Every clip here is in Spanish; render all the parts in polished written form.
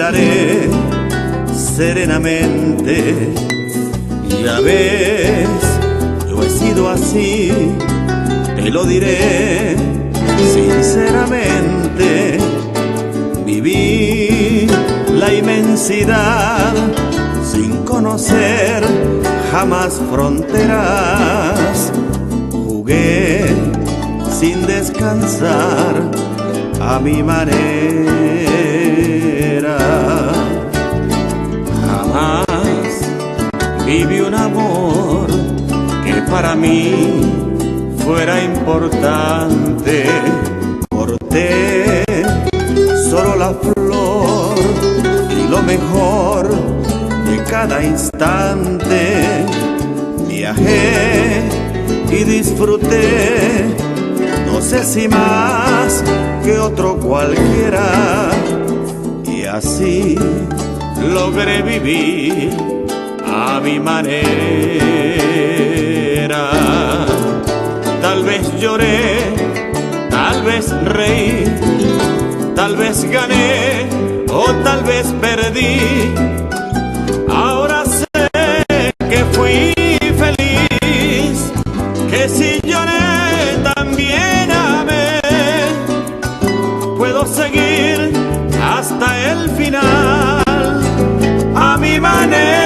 esperaré serenamente. Ya ves, yo he sido así, te lo diré sinceramente. Viví la inmensidad sin conocer jamás fronteras. Jugué sin descansar a mi manera. Jamás viví un amor que para mí fuera importante. Corté solo la flor y lo mejor de cada instante. Viajé y disfruté, no sé si más que otro cualquiera, y así logré vivir a mi manera. Tal vez lloré, tal vez reí, tal vez gané o tal vez perdí. Ahora sé que fui feliz, que si lloré también amé. Puedo seguir hasta el final a mi manera.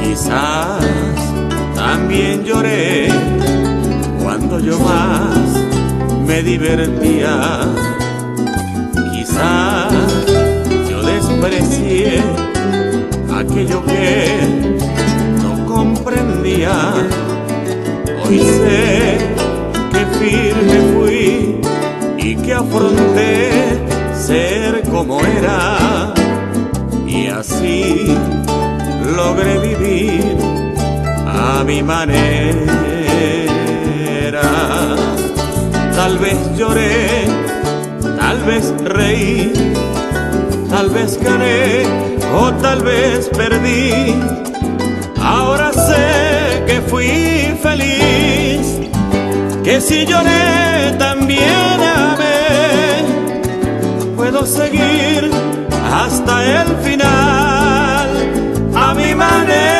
Quizás también lloré cuando yo más me divertía. Quizás yo desprecié aquello que no comprendía. Hoy sé que firme fui y que afronté ser como era, y así logré vivir a mi manera. Tal vez lloré, tal vez reí, tal vez gané o tal vez perdí. Ahora sé que fui feliz, que si lloré también amé. Puedo seguir hasta el final a mi manera.